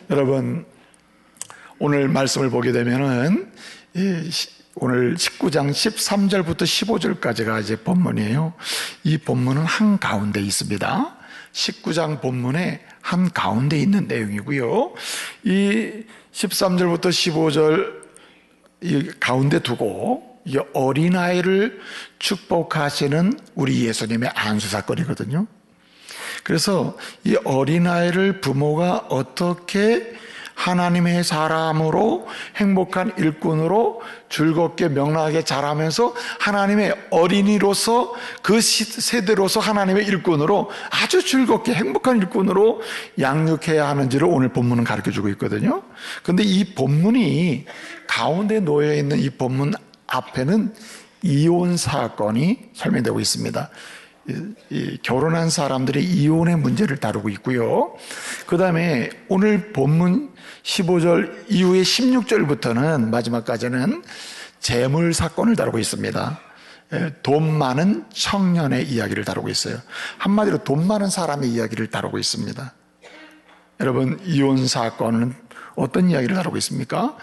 여러분, 오늘 말씀을 보게 되면은 오늘 19장 13절부터 15절까지가 이제 본문이에요. 이 본문은 한가운데 있습니다. 19장 본문의 한가운데 있는 내용이고요. 이 13절부터 15절 이 가운데 두고 이 어린아이를 축복하시는 우리 예수님의 안수 사건이거든요. 그래서 이 어린아이를 부모가 어떻게 하나님의 사람으로 행복한 일꾼으로 즐겁게 명랑하게 자라면서 하나님의 어린이로서 그 세대로서 하나님의 일꾼으로 아주 즐겁게 행복한 일꾼으로 양육해야 하는지를 오늘 본문은 가르쳐주고 있거든요. 그런데 이 본문이 가운데 놓여있는 이 본문 앞에는 이혼 사건이 설명되고 있습니다. 이 결혼한 사람들의 이혼의 문제를 다루고 있고요. 그 다음에 오늘 본문 15절 이후에 16절부터는 마지막까지는 재물 사건을 다루고 있습니다. 돈 많은 청년의 이야기를 다루고 있어요. 한마디로 돈 많은 사람의 이야기를 다루고 있습니다. 여러분, 이혼 사건은 어떤 이야기를 다루고 있습니까?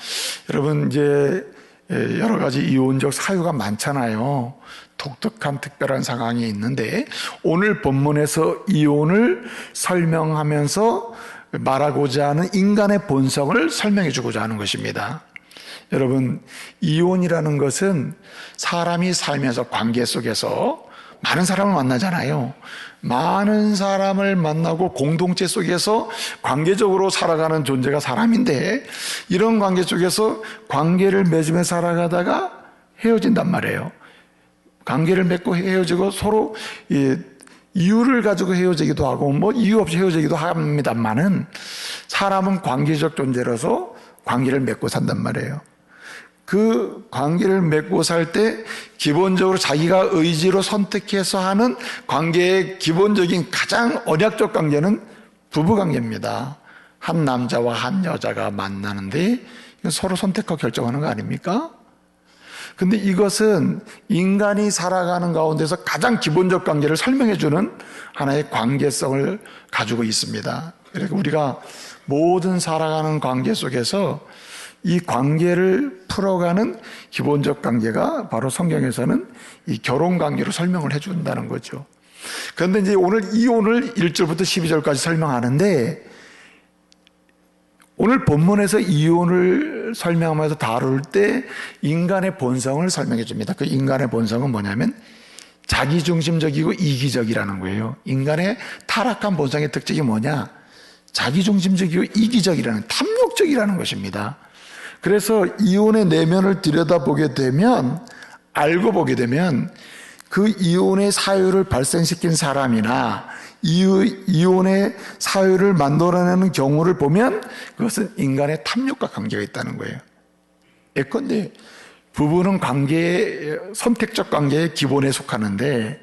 여러분, 이제 여러 가지 이혼적 사유가 많잖아요. 독특한 특별한 상황이 있는데 오늘 본문에서 이혼을 설명하면서 말하고자 하는 인간의 본성을 설명해 주고자 하는 것입니다. 여러분, 이혼이라는 것은 사람이 살면서 관계 속에서 많은 사람을 만나잖아요. 많은 사람을 만나고 공동체 속에서 관계적으로 살아가는 존재가 사람인데 이런 관계 속에서 관계를 맺으며 살아가다가 헤어진단 말이에요. 관계를 맺고 헤어지고 서로 이유를 가지고 헤어지기도 하고 이유 없이 헤어지기도 합니다만은 사람은 관계적 존재로서 관계를 맺고 산단 말이에요. 그 관계를 맺고 살 때 기본적으로 자기가 의지로 선택해서 하는 관계의 기본적인 가장 언약적 관계는 부부관계입니다. 한 남자와 한 여자가 만나는데 서로 선택하고 결정하는 거 아닙니까? 근데 이것은 인간이 살아가는 가운데서 가장 기본적 관계를 설명해주는 하나의 관계성을 가지고 있습니다. 그러니까 우리가 모든 살아가는 관계 속에서 이 관계를 풀어가는 기본적 관계가 바로 성경에서는 이 결혼 관계로 설명을 해준다는 거죠. 그런데 이제 오늘 이혼을 1절부터 12절까지 설명하는데 오늘 본문에서 이혼을 설명하면서 다룰 때 인간의 본성을 설명해 줍니다. 그 인간의 본성은 뭐냐면 자기중심적이고 이기적이라는 거예요. 인간의 타락한 본성의 특징이 뭐냐? 자기중심적이고 이기적이라는, 탐욕적이라는 것입니다. 그래서 이혼의 내면을 들여다보게 되면, 알고 보게 되면 그 이혼의 사유를 발생시킨 사람이나 이혼의 사유를 만들어내는 경우를 보면 그것은 인간의 탐욕과 관계가 있다는 거예요. 예컨대 부부는 선택적 관계의 기본에 속하는데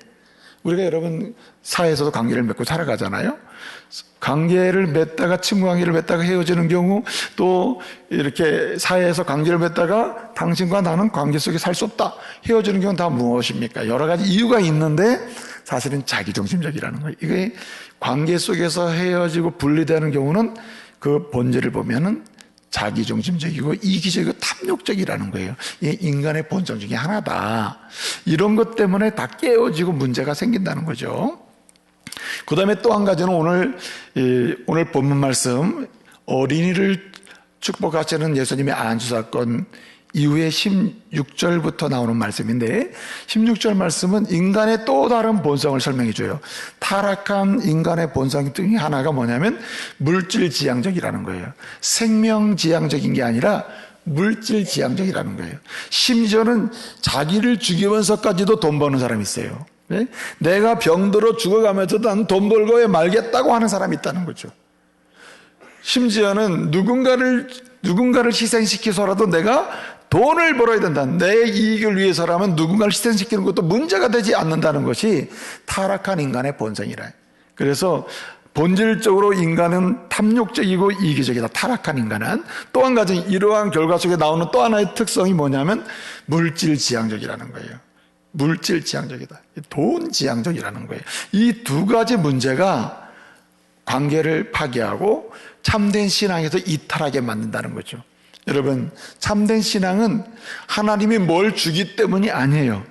우리가 여러분 사회에서도 관계를 맺고 살아가잖아요. 관계를 맺다가 친구 관계를 맺다가 헤어지는 경우, 또 이렇게 사회에서 관계를 맺다가 당신과 나는 관계 속에 살 수 없다 헤어지는 경우는 다 무엇입니까? 여러 가지 이유가 있는데 사실은 자기중심적이라는 거예요. 이게 관계 속에서 헤어지고 분리되는 경우는 그 본질을 보면은 자기중심적이고 이기적이고 탐욕적이라는 거예요. 이게 인간의 본성 중에 하나다. 이런 것 때문에 다 깨어지고 문제가 생긴다는 거죠. 그 다음에 또 한 가지는 오늘 본문 말씀, 어린이를 축복하시는 예수님의 안수 사건 이후에 16절부터 나오는 말씀인데 16절 말씀은 인간의 또 다른 본성을 설명해 줘요. 타락한 인간의 본성 중에 하나가 뭐냐면 물질지향적이라는 거예요. 생명지향적인 게 아니라 물질지향적이라는 거예요. 심지어는 자기를 죽이면서까지도 돈 버는 사람이 있어요. 네? 내가 병들어 죽어가면서도 나는 돈 벌고 말겠다고 하는 사람이 있다는 거죠. 심지어는 누군가를 희생시켜서라도 내가 돈을 벌어야 된다. 내 이익을 위해서라면 누군가를 희생시키는 것도 문제가 되지 않는다는 것이 타락한 인간의 본성이라. 그래서 본질적으로 인간은 탐욕적이고 이기적이다. 타락한 인간은. 또 한 가지 이러한 결과 속에 나오는 또 하나의 특성이 뭐냐면 물질지향적이라는 거예요. 물질지향적이다. 돈지향적이라는 거예요. 이 두 가지 문제가 관계를 파괴하고 참된 신앙에서 이탈하게 만든다는 거죠. 여러분, 참된 신앙은 하나님이 뭘 주기 때문이 아니에요.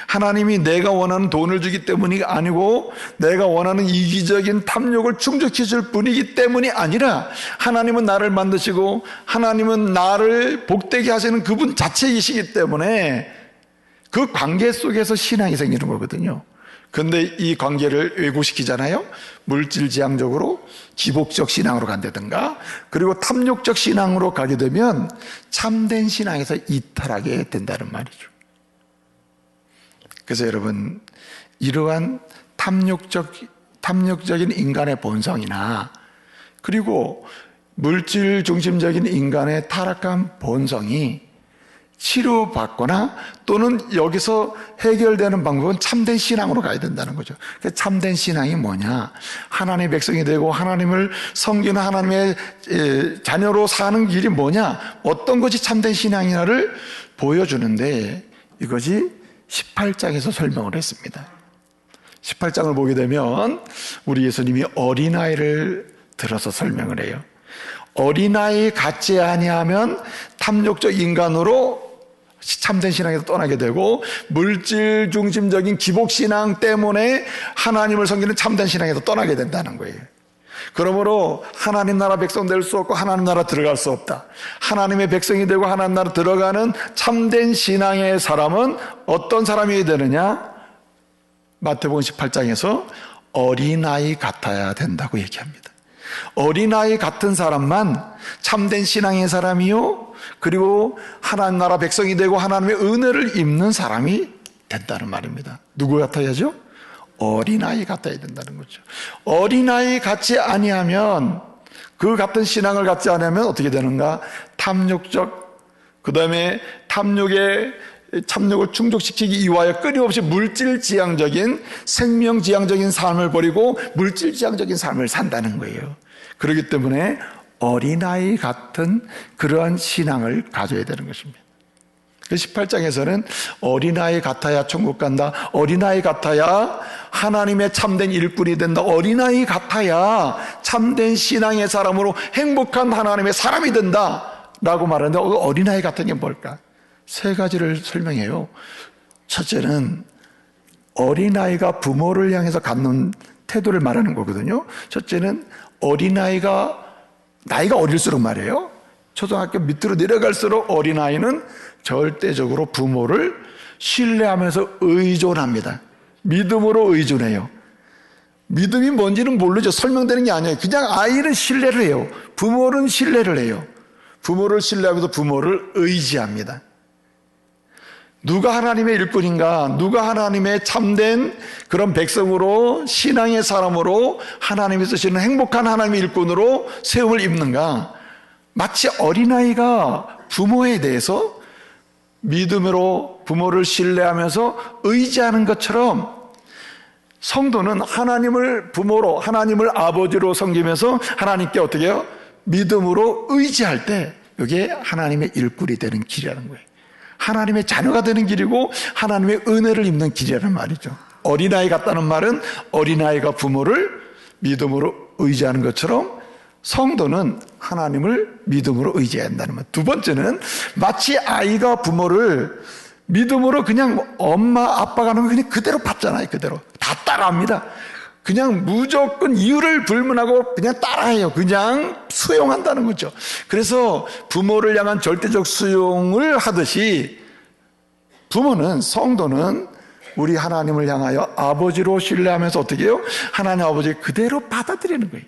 하나님이 내가 원하는 돈을 주기 때문이 아니고 내가 원하는 이기적인 탐욕을 충족해 줄 뿐이기 때문이 아니라 하나님은 나를 만드시고 하나님은 나를 복되게 하시는 그분 자체이시기 때문에 그 관계 속에서 신앙이 생기는 거거든요. 그런데 이 관계를 왜곡시키잖아요. 물질지향적으로 기복적 신앙으로 간다든가 그리고 탐욕적 신앙으로 가게 되면 참된 신앙에서 이탈하게 된다는 말이죠. 그래서 여러분, 이러한 탐욕적인 인간의 본성이나 그리고 물질 중심적인 인간의 타락한 본성이 치료받거나 또는 여기서 해결되는 방법은 참된 신앙으로 가야 된다는 거죠. 참된 신앙이 뭐냐? 하나님의 백성이 되고 하나님을 섬기는 하나님의 자녀로 사는 길이 뭐냐? 어떤 것이 참된 신앙이냐를 보여주는데 이것이 18장에서 설명을 했습니다. 18장을 보게 되면 우리 예수님이 어린아이를 들어서 설명을 해요. 어린아이 같지 아니하면 탐욕적 인간으로 참된 신앙에서 떠나게 되고 물질 중심적인 기복신앙 때문에 하나님을 섬기는 참된 신앙에서 떠나게 된다는 거예요. 그러므로 하나님 나라 백성 될 수 없고 하나님 나라 들어갈 수 없다. 하나님의 백성이 되고 하나님 나라 들어가는 참된 신앙의 사람은 어떤 사람이 되느냐? 마태복음 18장에서 어린아이 같아야 된다고 얘기합니다. 어린아이 같은 사람만 참된 신앙의 사람이요 그리고 하나님 나라 백성이 되고 하나님의 은혜를 입는 사람이 된다는 말입니다. 누구 같아야죠? 어린아이 같아야 된다는 거죠. 어린아이 같지 아니하면 그 같은 신앙을 갖지 않으면 어떻게 되는가? 탐욕적, 그 다음에 탐욕을 충족시키기 위하여 끊임없이 물질지향적인 생명지향적인 삶을 버리고 물질지향적인 삶을 산다는 거예요. 그렇기 때문에 어린아이 같은 그러한 신앙을 가져야 되는 것입니다. 18장에서는 어린아이 같아야 천국 간다. 어린아이 같아야 하나님의 참된 일꾼이 된다. 어린아이 같아야 참된 신앙의 사람으로 행복한 하나님의 사람이 된다 라고 말하는데 어린아이 같은 게 뭘까? 세 가지를 설명해요. 첫째는 어린아이가 부모를 향해서 갖는 태도를 말하는 거거든요. 첫째는 어린아이가 나이가 어릴수록 말이에요. 초등학교 밑으로 내려갈수록 어린아이는 절대적으로 부모를 신뢰하면서 의존합니다. 믿음으로 의존해요. 믿음이 뭔지는 모르죠. 설명되는 게 아니에요. 그냥 아이는 신뢰를 해요. 부모는 신뢰를 해요. 부모를 신뢰하면서 부모를 의지합니다. 누가 하나님의 일꾼인가? 누가 하나님의 참된 그런 백성으로 신앙의 사람으로 하나님이 쓰시는 행복한 하나님의 일꾼으로 세움을 입는가? 마치 어린아이가 부모에 대해서 믿음으로 부모를 신뢰하면서 의지하는 것처럼 성도는 하나님을 부모로 하나님을 아버지로 섬기면서 하나님께 어떻게 해요? 믿음으로 의지할 때 이게 하나님의 일꾼이 되는 길이라는 거예요. 하나님의 자녀가 되는 길이고 하나님의 은혜를 입는 길이라는 말이죠. 어린아이 같다는 말은 어린아이가 부모를 믿음으로 의지하는 것처럼 성도는 하나님을 믿음으로 의지해야 한다는 말. 두 번째는 마치 아이가 부모를 믿음으로 그냥 엄마 아빠가 하는 거 그냥 그대로 받잖아요. 그대로 다 따라합니다. 그냥 무조건 이유를 불문하고 그냥 따라해요. 그냥 수용한다는 거죠. 그래서 부모를 향한 절대적 수용을 하듯이 부모는 성도는 우리 하나님을 향하여 아버지로 신뢰하면서 어떻게 해요? 하나님 아버지 그대로 받아들이는 거예요.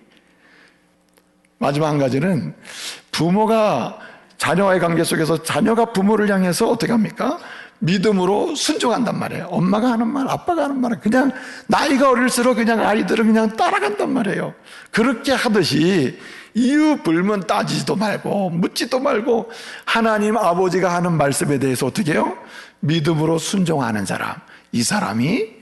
마지막 한 가지는 부모가 자녀와의 관계 속에서 자녀가 부모를 향해서 어떻게 합니까? 믿음으로 순종한단 말이에요. 엄마가 하는 말, 아빠가 하는 말은 그냥 나이가 어릴수록 그냥 아이들은 그냥 따라간단 말이에요. 그렇게 하듯이 이유 불문 따지지도 말고 묻지도 말고 하나님 아버지가 하는 말씀에 대해서 어떻게 해요? 믿음으로 순종하는 사람, 이 사람이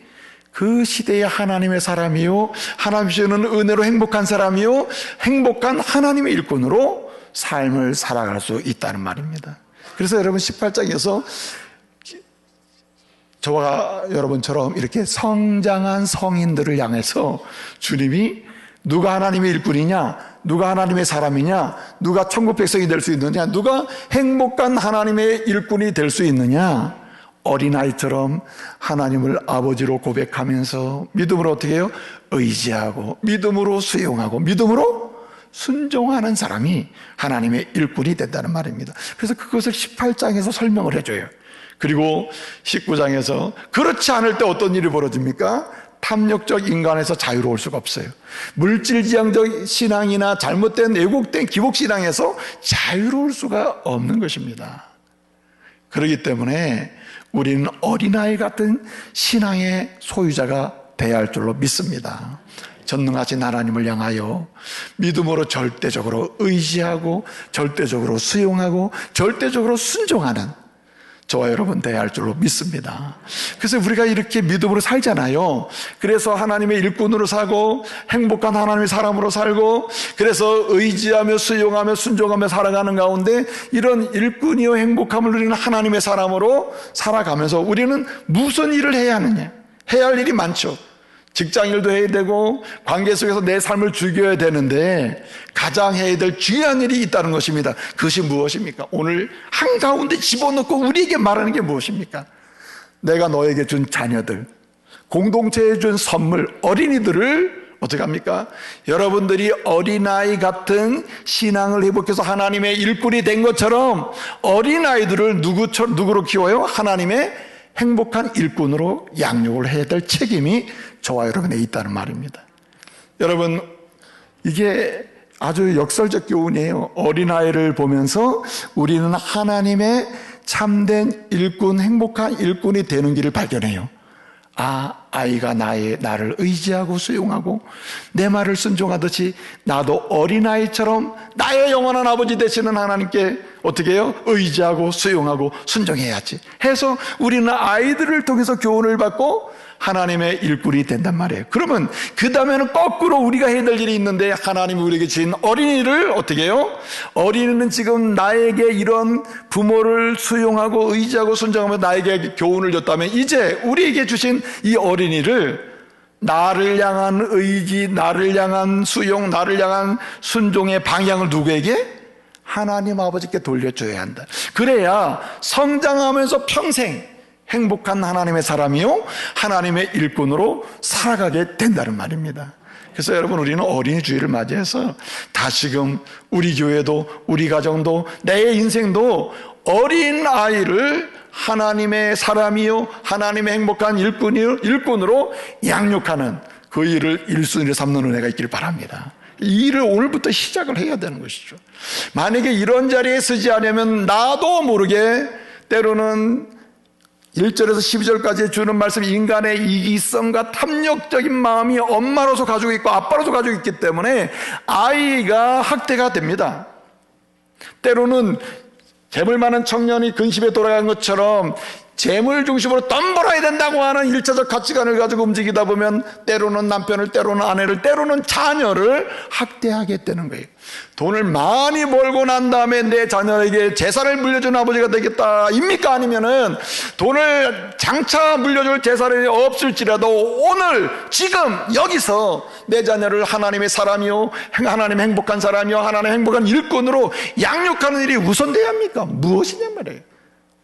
그 시대의 하나님의 사람이요 하나님 주시는 은혜로 행복한 사람이요 행복한 하나님의 일꾼으로 삶을 살아갈 수 있다는 말입니다. 그래서 여러분 18장에서 저와 여러분처럼 이렇게 성장한 성인들을 향해서 주님이 누가 하나님의 일꾼이냐? 누가 하나님의 사람이냐? 누가 천국 백성이 될 수 있느냐? 누가 행복한 하나님의 일꾼이 될 수 있느냐? 어린아이처럼 하나님을 아버지로 고백하면서 믿음으로 어떻게 해요? 의지하고 믿음으로 수용하고 믿음으로 순종하는 사람이 하나님의 일꾼이 된다는 말입니다. 그래서 그것을 18장에서 설명을 해줘요. 그리고 19장에서 그렇지 않을 때 어떤 일이 벌어집니까? 탐욕적 인간에서 자유로울 수가 없어요. 물질지향적 신앙이나 잘못된 왜곡된 기복신앙에서 자유로울 수가 없는 것입니다. 그렇기 때문에 우리는 어린아이 같은 신앙의 소유자가 되어야 할 줄로 믿습니다. 전능하신 하나님을 향하여 믿음으로 절대적으로 의지하고 절대적으로 수용하고 절대적으로 순종하는 저와 여러분 되어야 할 줄로 믿습니다. 그래서 우리가 이렇게 믿음으로 살잖아요. 그래서 하나님의 일꾼으로 살고 행복한 하나님의 사람으로 살고 그래서 의지하며 수용하며 순종하며 살아가는 가운데 이런 일꾼이요 행복함을 누리는 하나님의 사람으로 살아가면서 우리는 무슨 일을 해야 하느냐? 해야 할 일이 많죠. 직장일도 해야 되고 관계 속에서 내 삶을 즐겨야 되는데 가장 해야 될 중요한 일이 있다는 것입니다. 그것이 무엇입니까? 오늘 한가운데 집어넣고 우리에게 말하는 게 무엇입니까? 내가 너에게 준 자녀들, 공동체에 준 선물, 어린이들을 어떻게 합니까? 여러분들이 어린아이 같은 신앙을 회복해서 하나님의 일꾼이 된 것처럼 어린아이들을 누구로 키워요? 하나님의 행복한 일꾼으로 양육을 해야 될 책임이 저와 여러분에 있다는 말입니다. 여러분, 이게 아주 역설적 교훈이에요. 어린아이를 보면서 우리는 하나님의 참된 일꾼, 행복한 일꾼이 되는 길을 발견해요. 아이가 나를 의지하고 수용하고 내 말을 순종하듯이 나도 어린아이처럼 나의 영원한 아버지 되시는 하나님께 어떻게 해요? 의지하고 수용하고 순종해야지 해서 우리는 아이들을 통해서 교훈을 받고 하나님의 일꾼이 된단 말이에요. 그러면 그 다음에는 거꾸로 우리가 해야 될 일이 있는데 하나님이 우리에게 주신 어린이를 어떻게 해요? 어린이는 지금 나에게 이런 부모를 수용하고 의지하고 순종하며 나에게 교훈을 줬다면 이제 우리에게 주신 이 어린이를 나를 향한 의지, 나를 향한 수용, 나를 향한 순종의 방향을 누구에게? 하나님 아버지께 돌려줘야 한다. 그래야 성장하면서 평생 행복한 하나님의 사람이요 하나님의 일꾼으로 살아가게 된다는 말입니다. 그래서 여러분 우리는 어린이 주일을 맞이해서 다시금 우리 교회도 우리 가정도 내 인생도 어린 아이를 하나님의 사람이요 하나님의 행복한 일꾼으로 양육하는 그 일을 1순위로 삼는 은혜가 있기를 바랍니다. 이 일을 오늘부터 시작을 해야 되는 것이죠. 만약에 이런 자리에 서지 않으면 나도 모르게 때로는 1절에서 12절까지 주는 말씀 인간의 이기성과 탐욕적인 마음이 엄마로서 가지고 있고 아빠로서 가지고 있기 때문에 아이가 학대가 됩니다. 때로는 재물 많은 청년이 근심에 돌아간 것처럼 재물 중심으로 돈 벌어야 된다고 하는 일차적 가치관을 가지고 움직이다 보면 때로는 남편을, 때로는 아내를, 때로는 자녀를 학대하게 되는 거예요. 돈을 많이 벌고 난 다음에 내 자녀에게 재산을 물려주는 아버지가 되겠다 입니까? 아니면은 돈을 장차 물려줄 재산이 없을지라도 오늘 지금 여기서 내 자녀를 하나님의 사람이요 하나님의 행복한 사람이요 하나님의 행복한 일꾼으로 양육하는 일이 우선돼야 합니까? 무엇이냐 말이에요.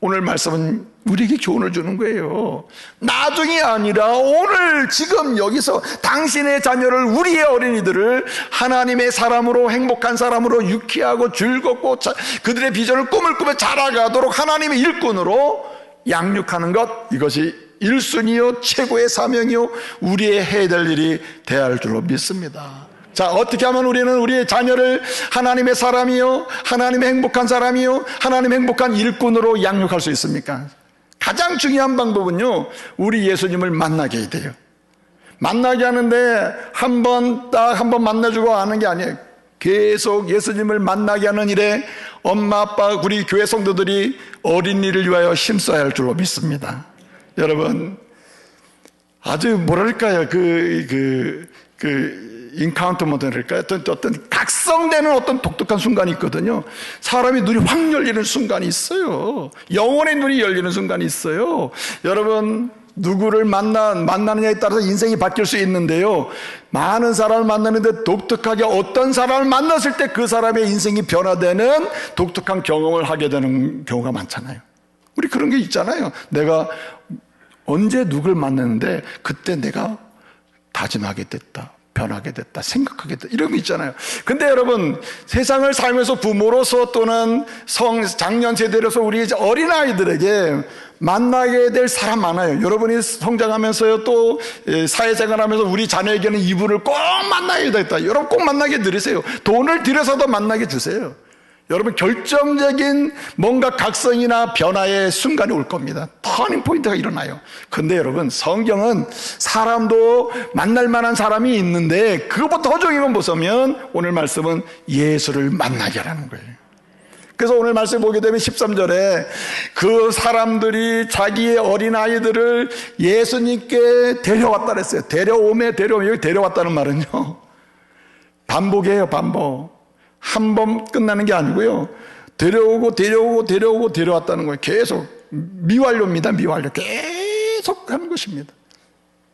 오늘 말씀은 우리에게 교훈을 주는 거예요. 나중이 아니라 오늘 지금 여기서 당신의 자녀를, 우리의 어린이들을 하나님의 사람으로, 행복한 사람으로, 유쾌하고 즐겁고 그들의 비전을 꿈을 꾸며 자라가도록 하나님의 일꾼으로 양육하는 것, 이것이 1순위요 최고의 사명이요 우리의 해야 될 일이 되어야 할 줄로 믿습니다. 자, 어떻게 하면 우리는 우리의 자녀를 하나님의 사람이요 하나님의 행복한 사람이요 하나님의 행복한 일꾼으로 양육할 수 있습니까? 가장 중요한 방법은요 우리 예수님을 만나게 해야 돼요. 만나게 하는데 한 번 만나주고 하는 게 아니에요. 계속 예수님을 만나게 하는 일에 엄마 아빠 우리 교회 성도들이 어린이를 위하여 힘써야 할 줄로 믿습니다. 여러분 아주 뭐랄까요 인카운터먼트랄까요? 어떤 각성되는 어떤 독특한 순간이 있거든요. 사람이 눈이 확 열리는 순간이 있어요. 영혼의 눈이 열리는 순간이 있어요. 여러분 누구를 만나느냐에 따라서 인생이 바뀔 수 있는데요, 많은 사람을 만나는데 독특하게 어떤 사람을 만났을 때 그 사람의 인생이 변화되는 독특한 경험을 하게 되는 경우가 많잖아요. 우리 그런 게 있잖아요. 내가 언제 누굴 만났는데 그때 내가 다짐하게 됐다, 변하게 됐다, 생각하게 됐다, 이런 거 있잖아요. 근데 여러분, 세상을 살면서 부모로서 또는 장년 세대로서 우리 어린아이들에게 만나게 될 사람 많아요. 여러분이 성장하면서요, 또 사회생활하면서 우리 자녀에게는 이분을 꼭 만나야 되겠다, 여러분 꼭 만나게 드리세요. 돈을 들여서도 만나게 주세요. 여러분, 결정적인 뭔가 각성이나 변화의 순간이 올 겁니다. 터닝 포인트가 일어나요. 근데 여러분, 성경은 사람도 만날 만한 사람이 있는데 그것부터 허종이만 보자면 오늘 말씀은 예수를 만나게 하라는 거예요. 그래서 오늘 말씀 보게 되면 13절에 그 사람들이 자기의 어린아이들을 예수님께 데려왔다 그랬어요. 데려오매 여기 데려왔다는 말은요, 반복이에요. 반복. 한 번 끝나는 게 아니고요, 데려오고 데려왔다는 거예요. 계속 미완료입니다. 미완료. 계속 하는 것입니다.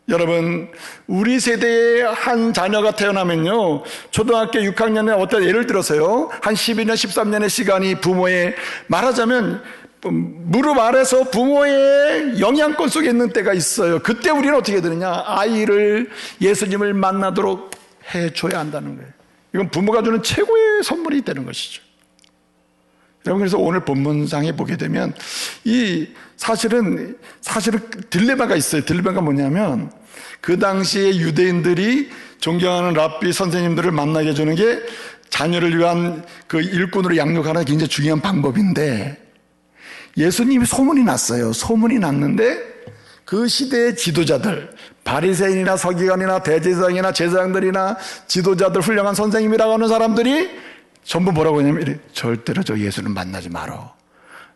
여러분, 우리 세대의 한 자녀가 태어나면요, 초등학교 6학년에 어떤 예를 들어서요, 한 12년 13년의 시간이 부모의, 말하자면 무릎 아래서 부모의 영향권 속에 있는 때가 있어요. 그때 우리는 어떻게 되느냐, 아이를 예수님을 만나도록 해줘야 한다는 거예요. 이건 부모가 주는 최고의 선물이 되는 것이죠. 여러분, 그래서 오늘 본문상에 보게 되면 사실은 딜레마가 있어요. 딜레마가 뭐냐면, 그 당시에 유대인들이 존경하는 랍비 선생님들을 만나게 해주는 게 자녀를 위한 그 일꾼으로 양육하는 굉장히 중요한 방법인데, 예수님이 소문이 났어요. 소문이 났는데 그 시대의 지도자들, 바리새인이나 서기관이나 대제사장이나 제사장들이나 지도자들, 훌륭한 선생님이라고 하는 사람들이 전부 뭐라고 하냐면, 절대로 저 예수는 만나지 마라.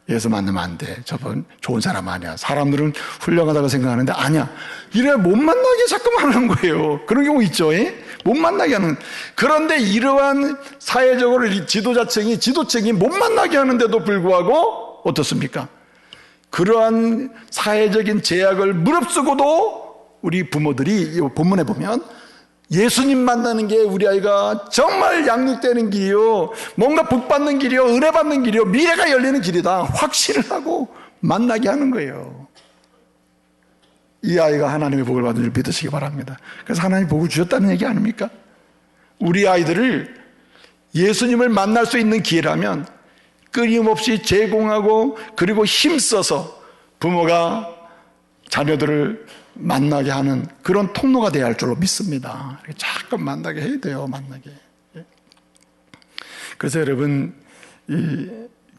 예수 만나면 안 돼. 저분 좋은 사람 아니야. 사람들은 훌륭하다고 생각하는데 아니야. 이래 못 만나게 자꾸만 하는 거예요. 그런 경우 있죠. 못 만나게 하는. 그런데 이러한 사회적으로 지도층이 못 만나게 하는데도 불구하고 어떻습니까? 그러한 사회적인 제약을 무릅쓰고도 우리 부모들이 이 본문에 보면 예수님 만나는 게 우리 아이가 정말 양육되는 길이요, 뭔가 복받는 길이요, 은혜 받는 길이요, 미래가 열리는 길이다 확신을 하고 만나게 하는 거예요. 이 아이가 하나님의 복을 받은 줄 믿으시기 바랍니다. 그래서 하나님이 복을 주셨다는 얘기 아닙니까? 우리 아이들을 예수님을 만날 수 있는 기회라면 끊임없이 제공하고, 그리고 힘써서 부모가 자녀들을 만나게 하는 그런 통로가 되어야 할 줄로 믿습니다. 자꾸 만나게 해야 돼요. 만나게. 그래서 여러분, 이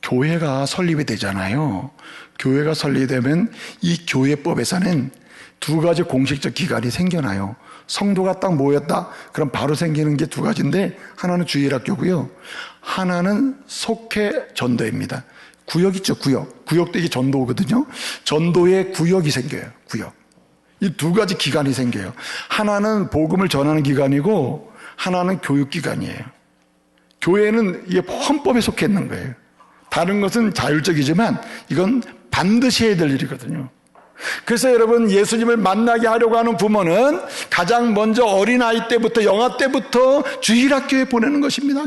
교회가 설립이 되잖아요. 교회가 설립되면 이 교회법에서는 두 가지 공식적 기관이 생겨나요. 성도가 딱 모였다, 그럼 바로 생기는 게 두 가지인데, 하나는 주일학교고요, 하나는 속회 전도입니다. 구역 있죠. 구역도 이게 전도거든요. 전도의 구역이 생겨요. 구역. 이 두 가지 기관이 생겨요. 하나는 복음을 전하는 기관이고 하나는 교육기관이에요. 교회는 이게 헌법에 속해 있는 거예요. 다른 것은 자율적이지만 이건 반드시 해야 될 일이거든요. 그래서 여러분, 예수님을 만나게 하려고 하는 부모는 가장 먼저 어린아이 때부터, 영아 때부터 주일학교에 보내는 것입니다.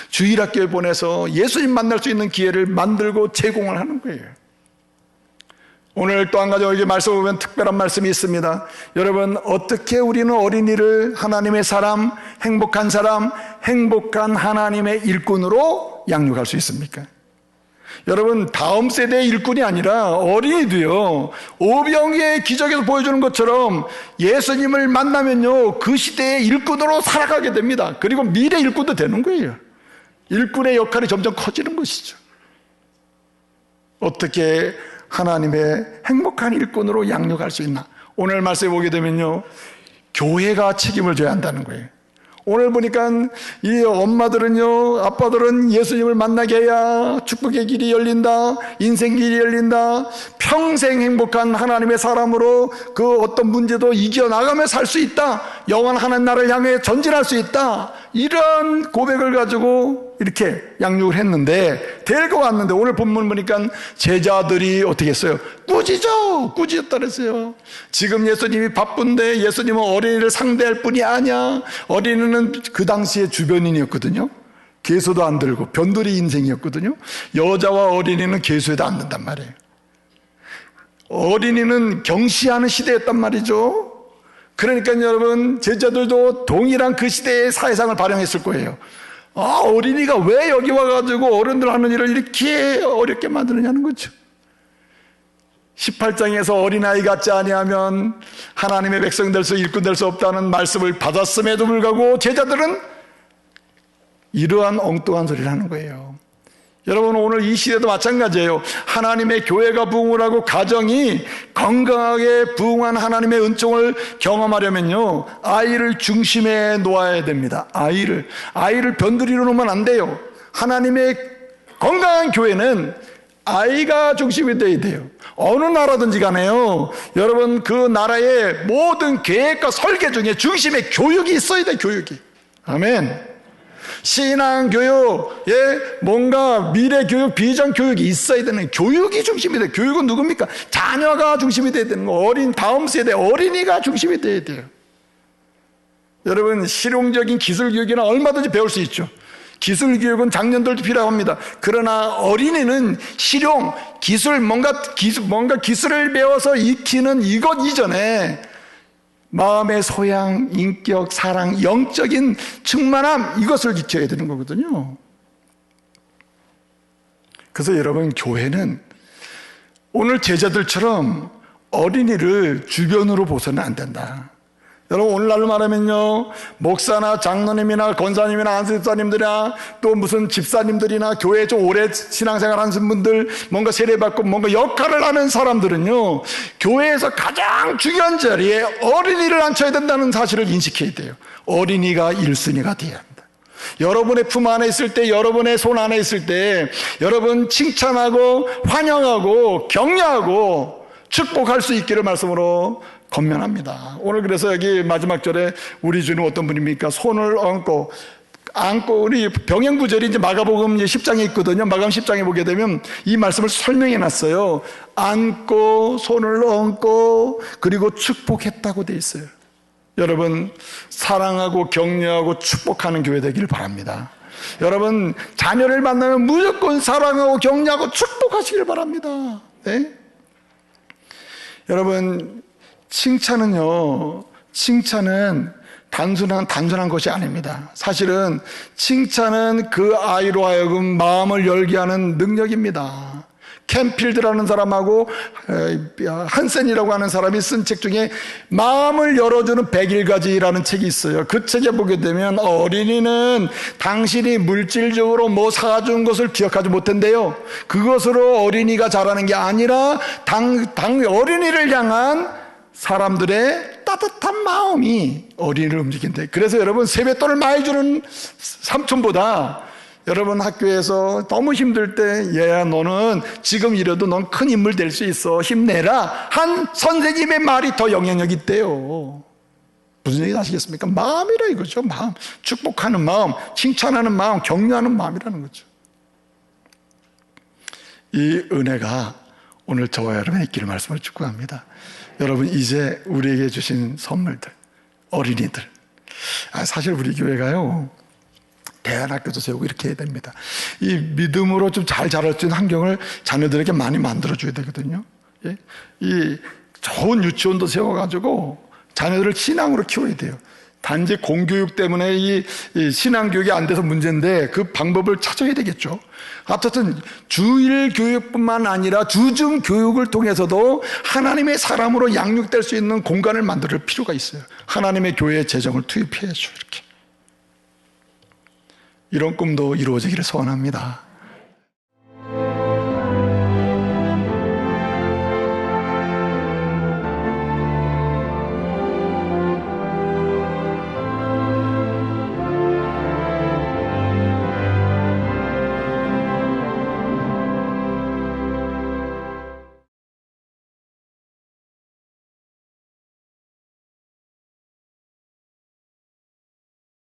주일학교에 보내서 예수님 만날 수 있는 기회를 만들고 제공을 하는 거예요. 오늘 또 한 가지 여기 말씀 보면 특별한 말씀이 있습니다. 여러분, 어떻게 우리는 어린이를 하나님의 사람, 행복한 하나님의 일꾼으로 양육할 수 있습니까? 여러분, 다음 세대의 일꾼이 아니라 어린이도요, 오병이의 기적에서 보여주는 것처럼 예수님을 만나면요, 그 시대의 일꾼으로 살아가게 됩니다. 그리고 미래 일꾼도 되는 거예요. 일꾼의 역할이 점점 커지는 것이죠. 어떻게 하나님의 행복한 일꾼으로 양육할 수 있나? 오늘 말씀에 보게 되면요, 교회가 책임을 져야 한다는 거예요. 오늘 보니까 이 엄마들은요, 아빠들은 예수님을 만나게 해야 축복의 길이 열린다, 인생 길이 열린다, 평생 행복한 하나님의 사람으로 그 어떤 문제도 이겨나가며 살 수 있다, 영원한 하나님 나라를 향해 전진할 수 있다, 이런 고백을 가지고 이렇게 양육을 했는데 데리고 왔는데 오늘 본문 보니까 제자들이 어떻게 했어요? 꾸짖었다 그랬어요. 지금 예수님이 바쁜데 예수님은 어린이를 상대할 뿐이 아니야. 어린이는 그 당시에 주변인이었거든요. 개수도 안 들고 변두리 인생이었거든요. 여자와 어린이는 개수에도 안 든단 말이에요. 어린이는 경시하는 시대였단 말이죠. 그러니까 여러분, 제자들도 동일한 그 시대의 사회상을 발행했을 거예요. 어린이가 왜 여기 와가지고 어른들 하는 일을 이렇게 어렵게 만드느냐는 거죠. 18장에서 어린아이 같지 아니하면 하나님의 백성 될 수, 일꾼 될 수 없다는 말씀을 받았음에도 불구하고 제자들은 이러한 엉뚱한 소리를 하는 거예요. 여러분, 오늘 이 시대도 마찬가지예요. 하나님의 교회가 부흥을 하고 가정이 건강하게 부흥한 하나님의 은총을 경험하려면요, 아이를 중심에 놓아야 됩니다. 아이를 변두리로 놓으면 안 돼요. 하나님의 건강한 교회는 아이가 중심이 돼야 돼요. 어느 나라든지 간에요, 여러분, 그 나라의 모든 계획과 설계 중에 중심에 교육이 있어야 돼요. 교육이. 아멘. 신앙교육, 뭔가 미래교육, 비전교육이 있어야 되는, 교육이 중심이 돼요. 교육은 누굽니까? 자녀가 중심이 돼야 되는 거. 다음 세대 어린이가 중심이 돼야 돼요. 여러분, 실용적인 기술교육이나 얼마든지 배울 수 있죠. 기술교육은 장년들도 필요합니다. 그러나 어린이는 실용, 기술, 뭔가 기술을 배워서 익히는 이것 이전에 마음의 소양, 인격, 사랑, 영적인 충만함, 이것을 익혀야 되는 거거든요. 그래서 여러분, 교회는 오늘 제자들처럼 어린이를 주변으로 보서는 안 된다. 여러분, 오늘날로 말하면요, 목사나 장로님이나 권사님이나 안수집사님들이나 또 무슨 집사님들이나 교회에 좀 오래 신앙생활 하신 분들, 뭔가 세례받고 뭔가 역할을 하는 사람들은요, 교회에서 가장 중요한 자리에 어린이를 앉혀야 된다는 사실을 인식해야 돼요. 어린이가 1순위가 돼야 합니다. 여러분의 품 안에 있을 때, 여러분의 손 안에 있을 때, 여러분 칭찬하고 환영하고 격려하고 축복할 수 있기를 말씀으로 건면합니다. 오늘 그래서 여기 마지막 절에 우리 주는 어떤 분입니까? 손을 얹고 우리 병행구절이 이제 마가복음 10장에 있거든요. 마가복음 10장에 보게 되면 이 말씀을 설명해 놨어요. 안고 손을 얹고 그리고 축복했다고 돼 있어요. 여러분, 사랑하고 격려하고 축복하는 교회 되기를 바랍니다. 여러분, 자녀를 만나면 무조건 사랑하고 격려하고 축복하시길 바랍니다. 네? 여러분, 칭찬은 단순한 것이 아닙니다. 사실은 칭찬은 그 아이로 하여금 마음을 열게 하는 능력입니다. 캠필드라는 사람하고 한센이라고 하는 사람이 쓴 책 중에 마음을 열어주는 101가지라는 책이 있어요. 그 책에 보게 되면 어린이는 당신이 물질적으로 뭐 사준 것을 기억하지 못한대요. 그것으로 어린이가 자라는 게 아니라 어린이를 향한 사람들의 따뜻한 마음이 어린이를 움직인대. 그래서 여러분, 세뱃돈을 많이 주는 삼촌보다 여러분 학교에서 너무 힘들 때, 얘야 너는 지금 이래도 넌 큰 인물 될 수 있어, 힘내라 한 선생님의 말이 더 영향력이 있대요. 무슨 얘기 아시겠습니까? 마음이라 이거죠. 마음, 축복하는 마음, 칭찬하는 마음, 격려하는 마음이라는 거죠. 이 은혜가 오늘 저와 여러분의 있기를 말씀을 축복합니다. 여러분, 이제 우리에게 주신 선물들, 어린이들, 사실 우리 교회가요, 대안학교도 세우고 이렇게 해야 됩니다. 이 믿음으로 좀 잘 자랄 수 있는 환경을 자녀들에게 많이 만들어줘야 되거든요. 이 좋은 유치원도 세워가지고 자녀들을 신앙으로 키워야 돼요. 단지 공교육 때문에 이 신앙교육이 안 돼서 문제인데 그 방법을 찾아야 되겠죠. 어쨌든 주일 교육뿐만 아니라 주중 교육을 통해서도 하나님의 사람으로 양육될 수 있는 공간을 만들 필요가 있어요. 하나님의 교회에 재정을 투입해야죠. 이렇게. 이런 꿈도 이루어지기를 소원합니다.